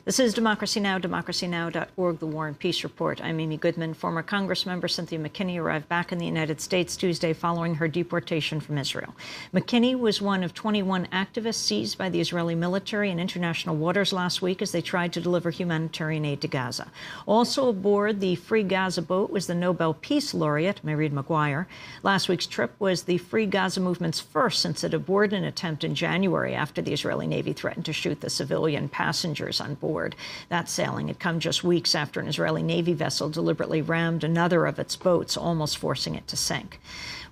This is Democracy Now!, democracynow.org, The War and Peace Report. I'm Amy Goodman. Former Congressmember Cynthia McKinney arrived back in the United States Tuesday following her deportation from Israel. McKinney was one of 21 activists seized by the Israeli military in international waters last week as they tried to deliver humanitarian aid to Gaza. Also aboard the Free Gaza boat was the Nobel Peace Laureate, Mairead Maguire. Last week's trip was the Free Gaza movement's first since it aborted an attempt in January after the Israeli Navy threatened to shoot the civilian passengers on board. That sailing had come just weeks after an Israeli Navy vessel deliberately rammed another of its boats, almost forcing it to sink.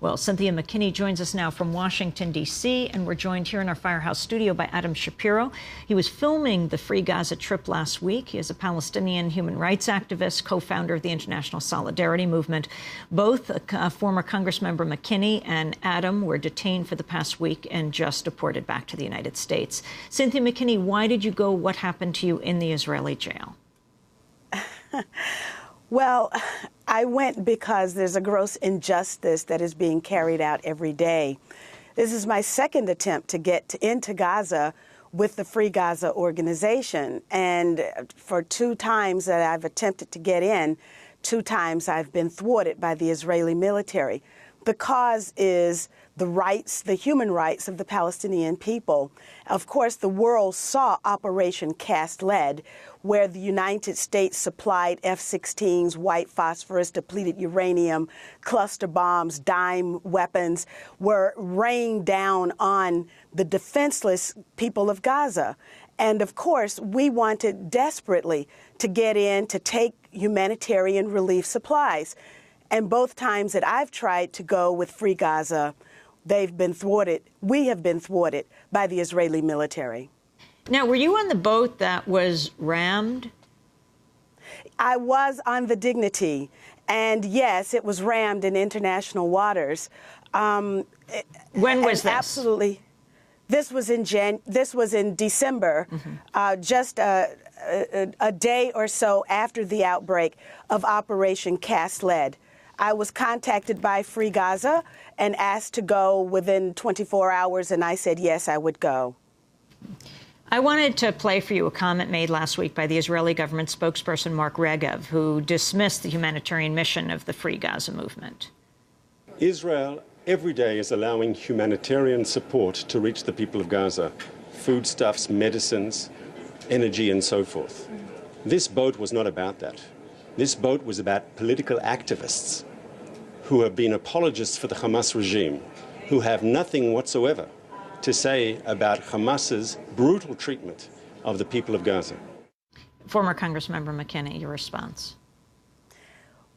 Well, Cynthia McKinney joins us now from Washington, D.C., and we're joined here in our Firehouse studio by Adam Shapiro. He was filming the Free Gaza trip last week. He is a Palestinian human rights activist, co-founder of the International Solidarity Movement. Both former Congressmember McKinney and Adam were detained for the past week and just deported back to the United States. Cynthia McKinney, why did you go? What happened to you in the Israeli jail? Well, I went because there's a gross injustice that is being carried out every day. This is my second attempt to get into Gaza with the Free Gaza organization. And for 2 times that I've attempted to get in, 2 times I've been thwarted by the Israeli military. The cause is the rights, the human rights of the Palestinian people. Of course, the world saw Operation Cast Lead, where the United States supplied F-16s, white phosphorus, depleted uranium, cluster bombs, dime weapons, were rained down on the defenseless people of Gaza. And of course, we wanted desperately to get in to take humanitarian relief supplies. And both times that I've tried to go with Free Gaza, they've been thwarted. We have been thwarted by the Israeli military. Now, were you on the boat that was rammed? I was on the Dignity, and yes, it was rammed in international waters. When was this? Absolutely. This was in December, just a day or so after the outbreak of Operation Cast Lead. I was contacted by Free Gaza and asked to go within 24 hours, and I said, yes, I would go. I wanted to play for you a comment made last week by the Israeli government spokesperson Mark Regev, who dismissed the humanitarian mission of the Free Gaza movement. Israel every day is allowing humanitarian support to reach the people of Gaza, foodstuffs, medicines, energy, and so forth. This boat was not about that. This boat was about political activists who have been apologists for the Hamas regime, who have nothing whatsoever to say about Hamas's brutal treatment of the people of Gaza. Former Congressmember McKinney, your response.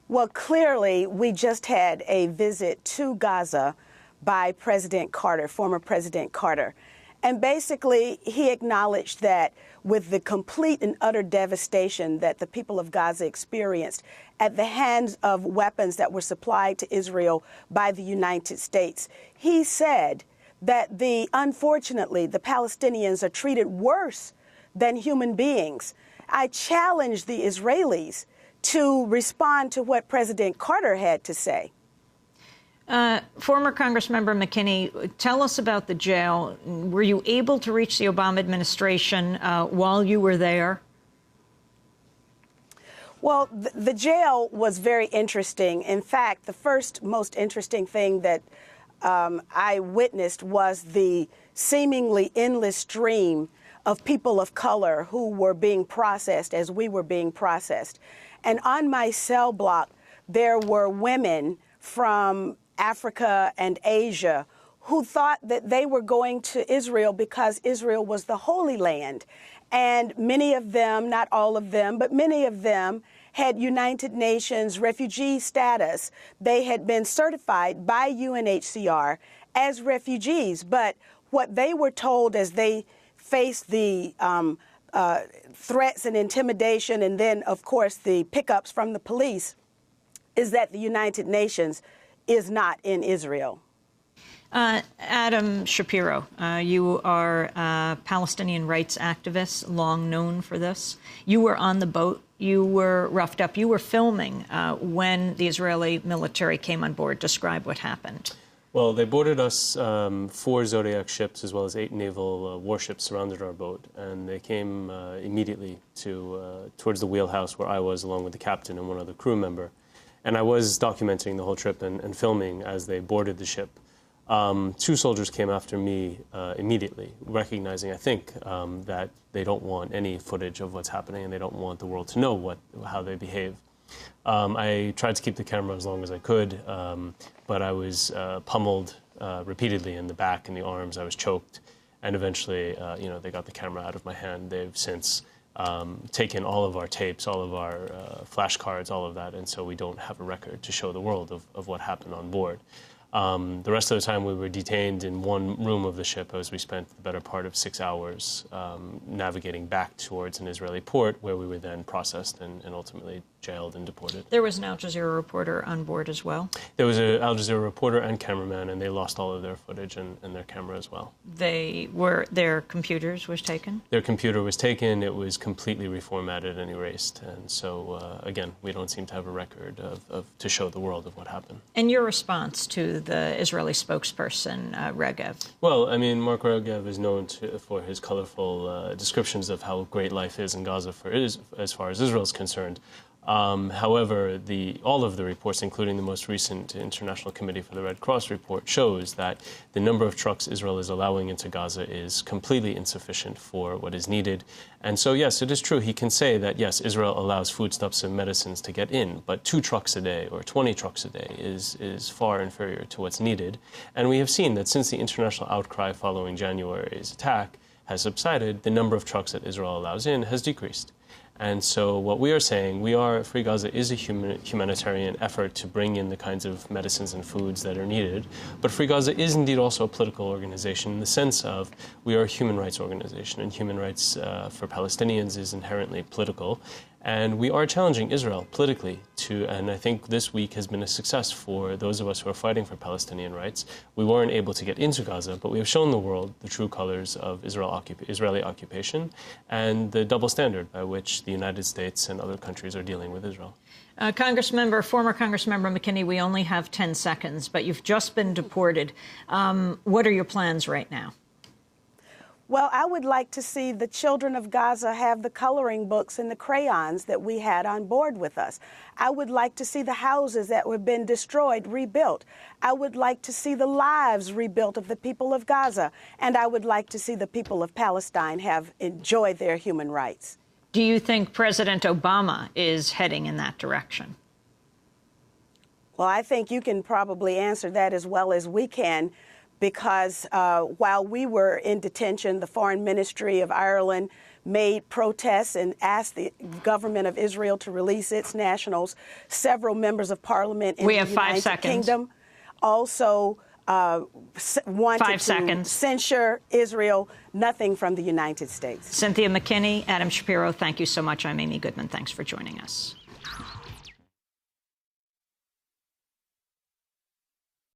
Well, clearly, we just had a visit to Gaza by President Carter, former President Carter. And basically, he acknowledged that with the complete and utter devastation that the people of Gaza experienced at the hands of weapons that were supplied to Israel by the United States, he said that unfortunately, the Palestinians are treated worse than human beings. I challenged the Israelis to respond to what President Carter had to say. Former Congressmember McKinney, tell us about the jail. Were you able to reach the Obama administration while you were there? Well, the jail was very interesting. In fact, the first most interesting thing that I witnessed was the seemingly endless stream of people of color who were being processed as we were being processed. And on my cell block, there were women from Africa and Asia who thought that they were going to Israel because Israel was the Holy Land. And many of them, not all of them, but many of them had United Nations refugee status. They had been certified by UNHCR as refugees. But what they were told as they faced the threats and intimidation and then, of course, the pickups from the police is that the United Nations is not in Israel. Adam Shapiro, you are a Palestinian rights activist, long known for this. You were on the boat. You were roughed up. You were filming when the Israeli military came on board. Describe what happened. Well, they boarded us 4 Zodiac ships as well as 8 naval warships surrounded our boat, and they came immediately towards the wheelhouse where I was, along with the captain and one other crew member. And I was documenting the whole trip and filming as they boarded the ship. 2 soldiers came after me immediately, recognizing, I think, that they don't want any footage of what's happening and they don't want the world to know how they behave. I tried to keep the camera as long as I could, but I was pummeled repeatedly in the back and the arms. I was choked, and eventually, they got the camera out of my hand. They've since taken all of our tapes, all of our flashcards, all of that, and so we don't have a record to show the world of what happened on board. The rest of the time we were detained in one room of the ship as we spent the better part of 6 hours navigating back towards an Israeli port, where we were then processed and ultimately jailed and deported. There was an Al Jazeera reporter on board as well? There was an Al Jazeera reporter and cameraman, and they lost all of their footage and their camera as well. Their computers was taken? Their computer was taken. It was completely reformatted and erased. And so, again, we don't seem to have a record to show the world of what happened. And your response to the Israeli spokesperson, Regev? Well, I mean, Mark Regev is known for his colorful descriptions of how great life is in Gaza as far as Israel is concerned. However, all of the reports, including the most recent International Committee for the Red Cross report, shows that the number of trucks Israel is allowing into Gaza is completely insufficient for what is needed. And so, yes, it is true. He can say that, yes, Israel allows foodstuffs and medicines to get in, but 2 trucks a day or 20 trucks a day is far inferior to what's needed. And we have seen that since the international outcry following January's attack has subsided, the number of trucks that Israel allows in has decreased. And so what we are saying, Free Gaza is a humanitarian effort to bring in the kinds of medicines and foods that are needed. But Free Gaza is indeed also a political organization in the sense of we are a human rights organization, and human rights for Palestinians is inherently political. And we are challenging Israel politically and I think this week has been a success for those of us who are fighting for Palestinian rights. We weren't able to get into Gaza, but we have shown the world the true colors of Israeli occupation and the double standard by which the United States and other countries are dealing with Israel. Former Congressmember McKinney, we only have 10 seconds, but you've just been deported. What are your plans right now? Well, I would like to see the children of Gaza have the coloring books and the crayons that we had on board with us. I would like to see the houses that have been destroyed rebuilt. I would like to see the lives rebuilt of the people of Gaza. And I would like to see the people of Palestine enjoy their human rights. Do you think President Obama is heading in that direction? Well, I think you can probably answer that as well as we can, because while we were in detention, the Foreign Ministry of Ireland made protests and asked the government of Israel to release its nationals. Several members of parliament in the United Kingdom also wanted to censure Israel. Nothing from the United States. Cynthia McKinney, Adam Shapiro, thank you so much. I'm Amy Goodman. Thanks for joining us.